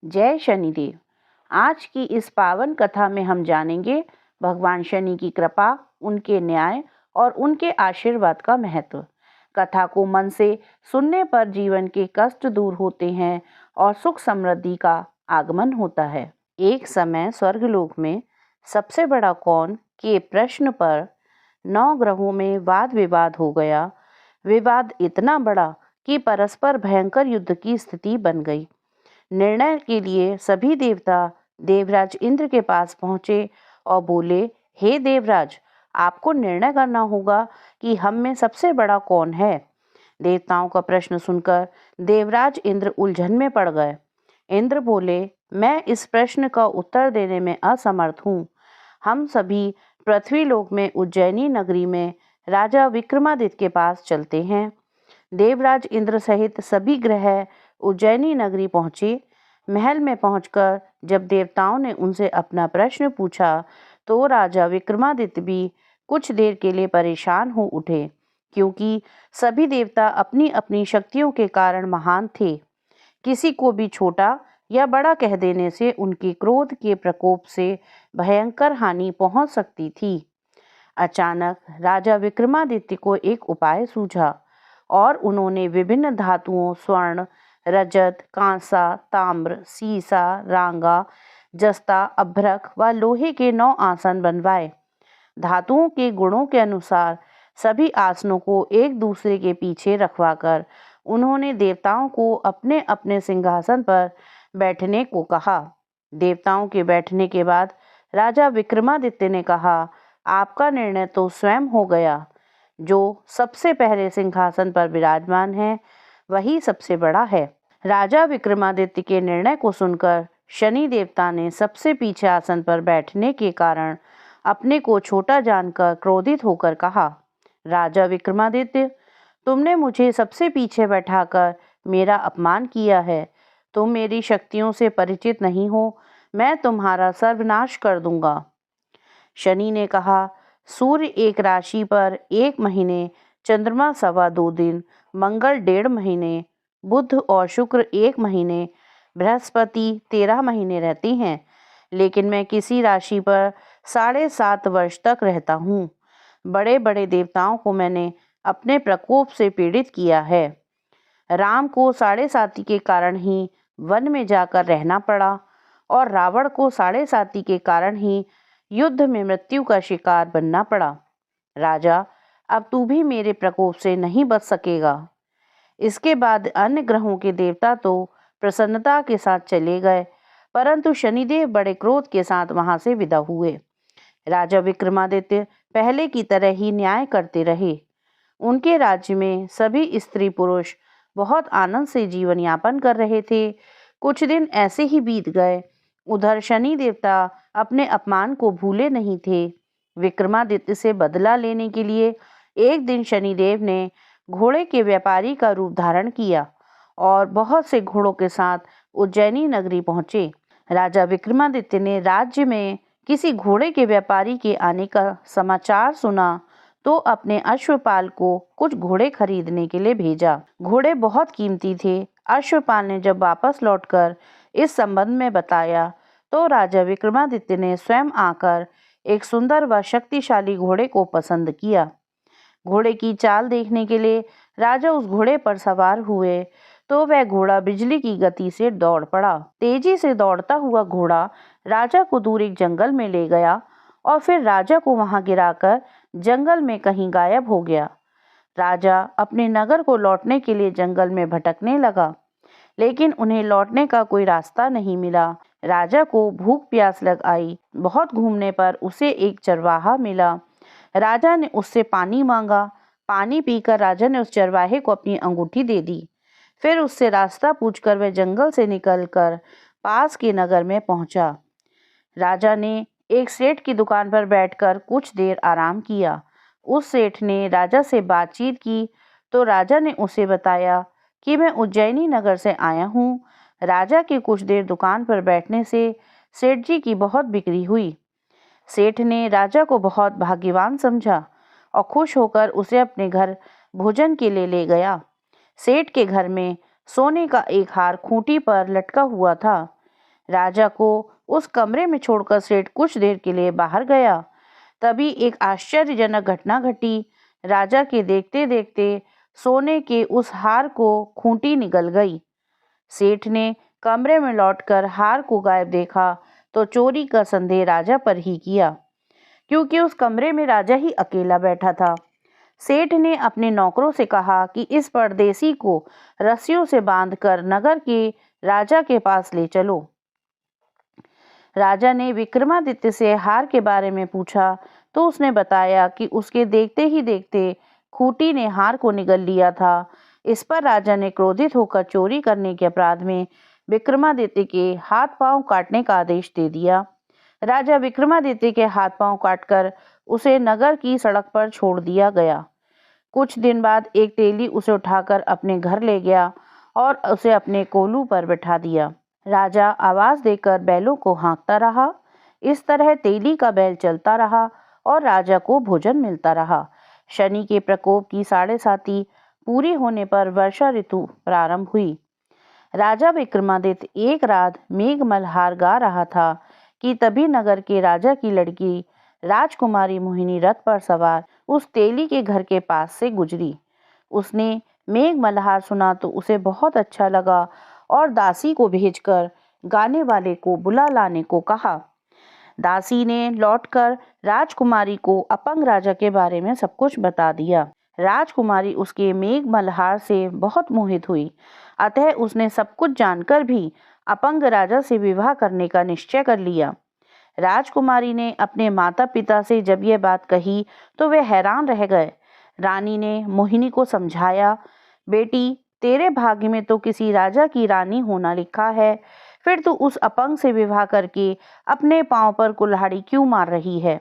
जय शनिदेव। आज की इस पावन कथा में हम जानेंगे भगवान शनि की कृपा, उनके न्याय और उनके आशीर्वाद का महत्व। कथा को मन से सुनने पर जीवन के कष्ट दूर होते हैं और सुख समृद्धि का आगमन होता है। एक समय स्वर्गलोक में सबसे बड़ा कौन के प्रश्न पर 9 ग्रहों में वाद विवाद हो गया। विवाद इतना बड़ा कि परस्पर भयंकर युद्ध की स्थिति बन गई। निर्णय के लिए सभी देवता देवराज इंद्र के पास पहुंचे और बोले, हे देवराज, आपको निर्णय करना होगा कि हम में सबसे बड़ा कौन है। देवताओं का प्रश्न सुनकर देवराज इंद्र उलझन में पड़ गए। इंद्र बोले, मैं इस प्रश्न का उत्तर देने में असमर्थ हूँ। हम सभी पृथ्वी लोक में उज्जैनी नगरी में राजा विक्रमादित्य के पास चलते हैं। देवराज इंद्र सहित सभी ग्रह उज्जैनी नगरी पहुंचे। महल में पहुंचकर जब देवताओं ने उनसे अपना प्रश्न पूछा तो राजा विक्रमादित्य भी कुछ देर के लिए परेशान हो उठे, क्योंकि सभी देवता अपनी अपनी शक्तियों के कारण महान थे। किसी को भी छोटा या बड़ा कह देने से उनके क्रोध के प्रकोप से भयंकर हानि पहुंच सकती थी। अचानक राजा विक्रमादित्य को एक उपाय सूझा और उन्होंने विभिन्न धातुओं स्वर्ण, रजत, कांसा, ताम्र, सीसा, रांगा, जस्ता, अभ्रक व लोहे के 9 आसन बनवाए। धातुओं के गुणों के अनुसार सभी आसनों को एक दूसरे के पीछे रखवाकर उन्होंने देवताओं को अपने अपने सिंहासन पर बैठने को कहा। देवताओं के बैठने के बाद राजा विक्रमादित्य ने कहा, आपका निर्णय तो स्वयं हो गया। जो सबसे पहले सिंहासन पर विराजमान है वही सबसे बड़ा है। राजा विक्रमादित्य के निर्णय को सुनकर शनि देवता ने सबसे पीछे आसन पर बैठने के कारण अपने को छोटा जानकर क्रोधित होकर कहा, राजा विक्रमादित्य, तुमने मुझे सबसे पीछे बैठाकर मेरा अपमान किया है। तुम मेरी शक्तियों से परिचित नहीं हो। मैं तुम्हारा सर्वनाश कर दूंगा। शनि ने कहा, सूर्य एक राशि पर 1 महीने, चंद्रमा 2.25 दिन, मंगल 1.5 महीने, बुध और शुक्र 1 महीने, बृहस्पति 13 महीने रहती हैं, लेकिन मैं किसी राशि पर 7.5 वर्ष तक रहता हूँ। बड़े बड़े देवताओं को मैंने अपने प्रकोप से पीड़ित किया है। राम को 7.5 के कारण ही वन में जाकर रहना पड़ा और रावण को 7.5 के कारण ही युद्ध में मृत्यु का शिकार बनना पड़ा। राजा, अब तू भी मेरे प्रकोप से नहीं बच सकेगा। इसके बाद अन्य ग्रहों के देवता तो प्रसन्नता के साथ चले गए, परंतु शनिदेव बड़े क्रोध के साथ वहां से विदा हुए। राजा विक्रमादित्य पहले की तरह ही न्याय करते रहे। उनके राज्य में सभी स्त्री पुरुष बहुत आनंद से जीवन यापन कर रहे थे। कुछ दिन ऐसे ही बीत गए। उधर शनि देवता अपने अपमान को भूले नहीं थे। विक्रमादित्य से बदला लेने के लिए एक दिन शनिदेव ने घोड़े के व्यापारी का रूप धारण किया और बहुत से घोड़ों के साथ उज्जैनी नगरी पहुंचे। राजा विक्रमादित्य ने राज्य में किसी घोड़े के व्यापारी के आने का समाचार सुना तो अपने अश्वपाल को कुछ घोड़े खरीदने के लिए भेजा। घोड़े बहुत कीमती थे। अश्वपाल ने जब वापस लौटकर इस संबंध में बताया तो राजा विक्रमादित्य ने स्वयं आकर एक सुंदर व शक्तिशाली घोड़े को पसंद किया। घोड़े की चाल देखने के लिए राजा उस घोड़े पर सवार हुए तो वह घोड़ा बिजली की गति से दौड़ पड़ा। तेजी से दौड़ता हुआ घोड़ा राजा को दूर एक जंगल में ले गया और फिर राजा को वहां गिराकर जंगल में कहीं गायब हो गया। राजा अपने नगर को लौटने के लिए जंगल में भटकने लगा, लेकिन उन्हें लौटने का कोई रास्ता नहीं मिला। राजा को भूख प्यास लग आई। बहुत घूमने पर उसे एक चरवाहा मिला। राजा ने उससे पानी मांगा। पानी पीकर राजा ने उस चरवाहे को अपनी अंगूठी दे दी। फिर उससे रास्ता पूछकर वह जंगल से निकलकर पास के नगर में पहुंचा। राजा ने एक सेठ की दुकान पर बैठकर कुछ देर आराम किया। उस सेठ ने राजा से बातचीत की तो राजा ने उसे बताया कि मैं उज्जैनी नगर से आया हूँ। राजा के कुछ देर दुकान पर बैठने से सेठ जी की बहुत बिक्री हुई। सेठ ने राजा को बहुत भाग्यवान समझा और खुश होकर उसे अपने घर भोजन के लिए ले गया। सेठ के घर में सोने का एक हार खूंटी पर लटका हुआ था। राजा को उस कमरे में छोड़कर सेठ कुछ देर के लिए बाहर गया। तभी एक आश्चर्यजनक घटना घटी। राजा के देखते देखते सोने के उस हार को खूंटी निगल गई। सेठ ने कमरे में लौटकर हार को गायब देखा तो चोरी का संदेह राजा पर ही किया, क्योंकि उस कमरे में राजा ही अकेला बैठा था। सेठ ने अपने नौकरों से कहा कि इस परदेसी को रस्सियों से बांधकर नगर के राजा के पास ले चलो। राजा ने विक्रमादित्य से हार के बारे में पूछा तो उसने बताया कि उसके देखते ही देखते खूंटी ने हार को निगल लिया था। इस पर राजा ने क्रोधित होकर चोरी करने के अपराध में विक्रमादित्य के हाथ पांव काटने का आदेश दे दिया। राजा विक्रमादित्य के हाथ पांव काटकर उसे नगर की सड़क पर छोड़ दिया गया। कुछ दिन बाद एक तेली उसे उठाकर अपने घर ले गया और उसे अपने कोलू पर बिठा दिया। राजा आवाज देकर बैलों को हाँकता रहा। इस तरह तेली का बैल चलता रहा और राजा को भोजन मिलता रहा। शनि के प्रकोप की 7.5 पूरी होने पर वर्षा ऋतु प्रारंभ हुई। राजा विक्रमादित्य एक रात मेघ मल्हार गा रहा था कि तभी नगर के राजा की लड़की राजकुमारी मोहिनी रथ पर सवार उस तेली के घर के पास से गुजरी। उसने मेघ मल्हार सुना तो उसे बहुत अच्छा लगा और दासी को भेजकर गाने वाले को बुला लाने को कहा। दासी ने लौटकर राजकुमारी को अपंग राजा के बारे में सब कुछ बता दिया। राजकुमारी उसके मेघ मल्हार से बहुत मोहित हुई, अतः उसने सब कुछ जानकर भी अपंग राजा से विवाह करने का निश्चय कर लिया। राजकुमारी ने अपने माता पिता से जब यह बात कही तो वे हैरान रह गए। रानी ने मोहिनी को समझाया, बेटी, तेरे भाग्य में तो किसी राजा की रानी होना लिखा है, फिर तू उस अपंग से विवाह करके अपने पांव पर कुल्हाड़ी क्यों मार रही है।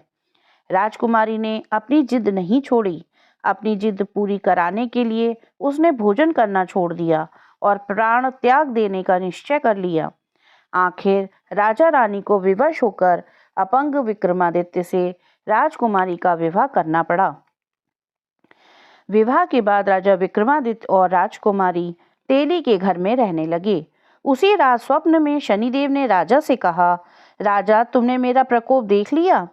राजकुमारी ने अपनी जिद नहीं छोड़ी। अपनी जिद पूरी कराने के लिए उसने भोजन करना छोड़ दिया और प्राण त्याग देने का निश्चय कर लिया। आखिर राजा रानी को विवश होकर अपंग विक्रमादित्य से राजकुमारी का विवाह करना पड़ा। विवाह के बाद राजा विक्रमादित्य और राजकुमारी तेली के घर में रहने लगे। उसी रात स्वप्न में शनिदेव ने राजा से कहा, राजा, तुमने मेरा प्रकोप देख लिया।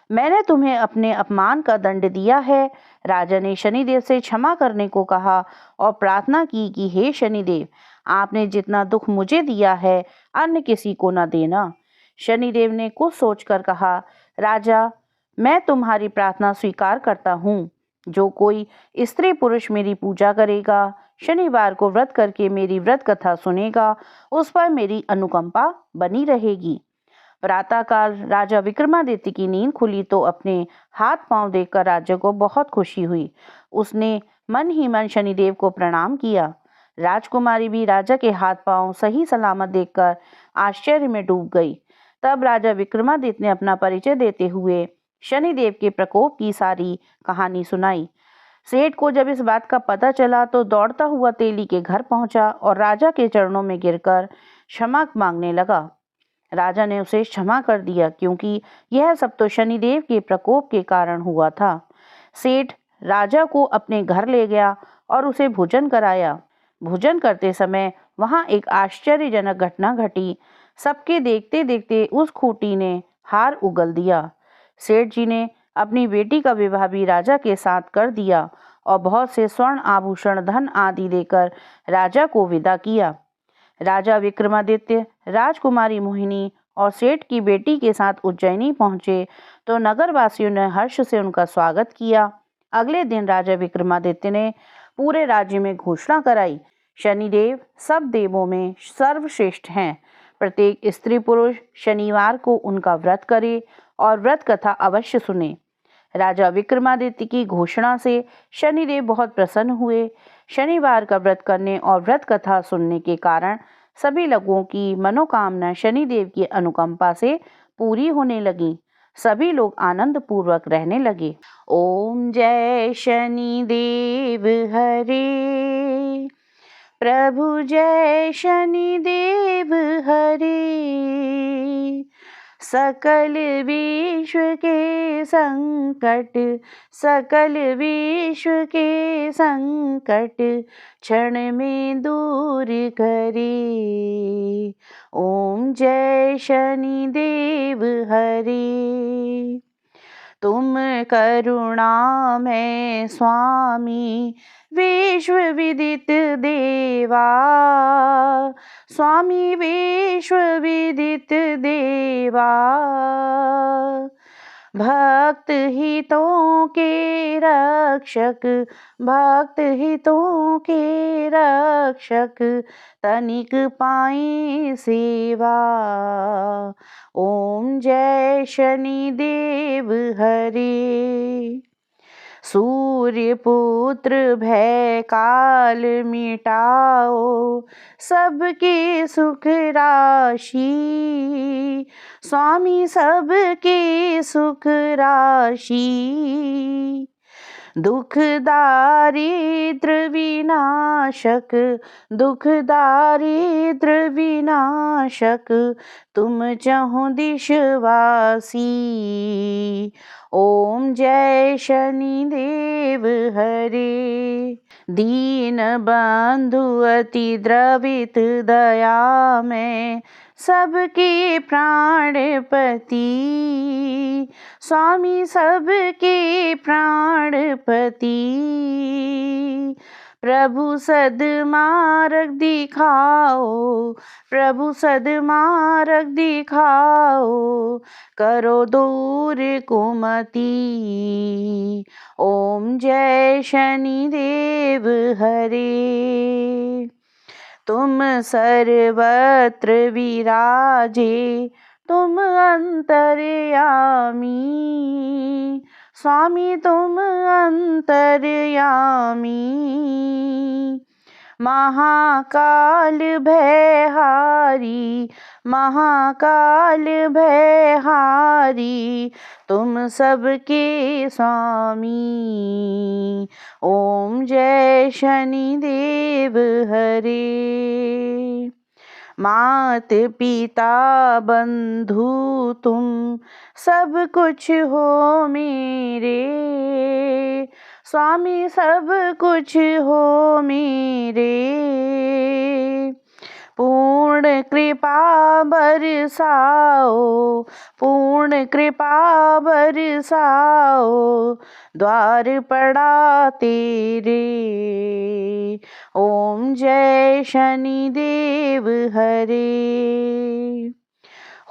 मैंने तुम्हें अपने अपमान का दंड दिया है। राजा ने शनिदेव से क्षमा करने को कहा और प्रार्थना की कि हे शनिदेव, आपने जितना दुख मुझे दिया है अन्य किसी को न देना। शनिदेव ने कुछ सोचकर कहा, राजा, मैं तुम्हारी प्रार्थना स्वीकार करता हूँ। जो कोई स्त्री पुरुष मेरी पूजा करेगा, शनिवार को व्रत करके मेरी व्रत कथा सुनेगा, उस पर मेरी अनुकंपा बनी रहेगी। प्रातःकाल राजा विक्रमादित्य की नींद खुली तो अपने हाथ पांव देखकर राजा को बहुत खुशी हुई। उसने मन ही मन शनिदेव को प्रणाम किया। राजकुमारी भी राजा के हाथ पांव सही सलामत देखकर आश्चर्य में डूब गई। तब राजा विक्रमादित्य ने अपना परिचय देते हुए शनिदेव के प्रकोप की सारी कहानी सुनाई। सेठ को जब इस बात का पता चला तो दौड़ता हुआ तेली के घर पहुंचा और राजा के चरणों में गिरकर क्षमा मांगने लगा। राजा ने उसे क्षमा कर दिया, क्योंकि यह सब तो शनिदेव के प्रकोप के कारण हुआ था। सेठ राजा को अपने घर ले गया और उसे भोजन कराया। भोजन करते समय वहां एक आश्चर्यजनक घटना घटी। सबके देखते देखते उस खूंटी ने हार उगल दिया। सेठ जी ने अपनी बेटी का विवाह भी राजा के साथ कर दिया और बहुत से स्वर्ण आभूषण, धन आदि देकर राजा को विदा किया। राजा विक्रमादित्य राजकुमारी मोहिनी और सेठ की बेटी के साथ उज्जैनी पहुंचे तो नगरवासियों ने हर्ष से उनका स्वागत किया। अगले दिन राजा विक्रमादित्य ने पूरे राज्य में घोषणा कराई, शनिदेव सब देवों में सर्वश्रेष्ठ हैं। प्रत्येक स्त्री पुरुष शनिवार को उनका व्रत करे और व्रत कथा अवश्य सुने। राजा विक्रमादित्य की घोषणा से शनिदेव बहुत प्रसन्न हुए। शनिवार का व्रत करने और व्रत कथा सुनने के कारण सभी लोगों की मनोकामना शनिदेव की अनुकंपा से पूरी होने लगी। सभी लोग आनंद पूर्वक रहने लगे। ओम जय शनिदेव हरे, प्रभु जय शनिदेव हरे, सकल विश्व के संकट, सकल विश्व के संकट क्षण में दूर करे। ओम जय शनिदेव हरे। तुम करुणा में स्वामी विश्व विदित देवा, स्वामी विश्व विदित देवा। भक्त हितों के रक्षक, भक्त हितों के रक्षक तनिक पाई सेवा। ओम जय शनिदेव हरे। सूर्य पुत्र भय काल मिटाओ, सबके सुख राशि, स्वामी सबके सुख राशि। दुख दारिद्र विनाशक, दुख दारिद्र विनाशक तुम चहुं दिशवासी। ओम जय शनिदेव हरे। दीन बंधु अति द्रवित दया में सबके प्राणपति, स्वामी सबके प्राणपति। प्रभु सद्मार्ग दिखाओ, प्रभु सद्मार्ग दिखाओ, करो दूर कुमति। ओम जय शनिदेव हरे। तुम सर्वत्र विराजे, तुम अंतर्यामी, स्वामी तुम अंतर्यामी। महाकाल भयहारी, महाकाल भयहारी तुम सबके स्वामी। ओम जय शनिदेव हरे। मात पिता बंधु तुम सब कुछ हो मेरे, स्वामी सब कुछ हो मेरे। पूर्ण कृपा बरसाओ, पूर्ण कृपा बरसाओ, द्वार पड़ा तेरे। ओम जय शनिदेव हरे।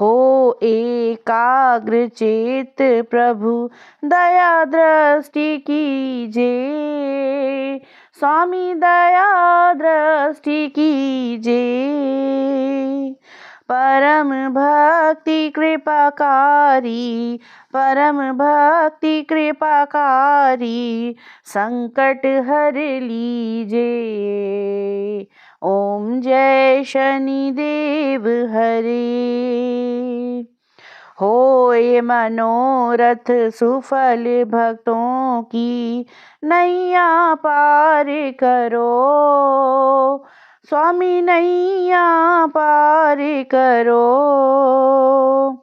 हो एकाग्र चेत प्रभु दया दृष्टि कीजे, स्वामी दया दृष्टि कीजे। परम भक्ति कृपाकारी, परम भक्ति कृपाकारी संकट हर लीजे। ओम जय शनिदेव हरे। होए मनोरथ सुफल भक्तों की नैया पार करो, स्वामी नैया पार करो।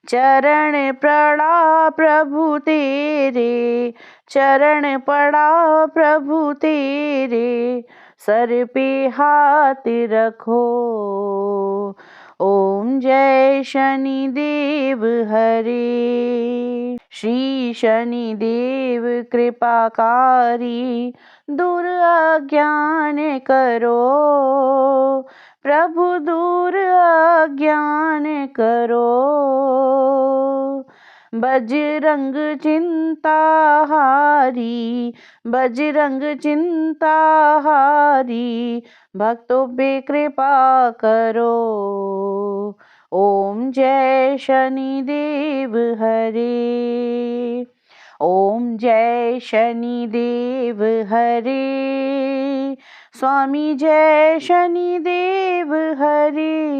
चरण पड़ा प्रभु तेरे, चरण पड़ा प्रभु तेरे, सर पे हाथ रखो। ओम जय शनिदेव हरे। श्री शनिदेव कृपाकारी दूर अज्ञान करो, प्रभु दूर अज्ञान करो। बजरंग चिंता हारी, बजरंग चिंता हारी भक्तों पे कृपा करो। ओम जय शनिदेव हरे। ओम जय शनिदेव हरे। स्वामी जय शनिदेव हरे।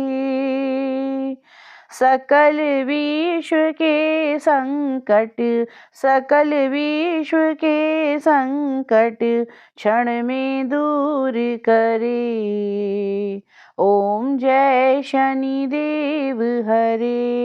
सकल विश्व के संकट, सकल विश्व के संकट क्षण में दूर करे। ओम जय शनिदेव हरे।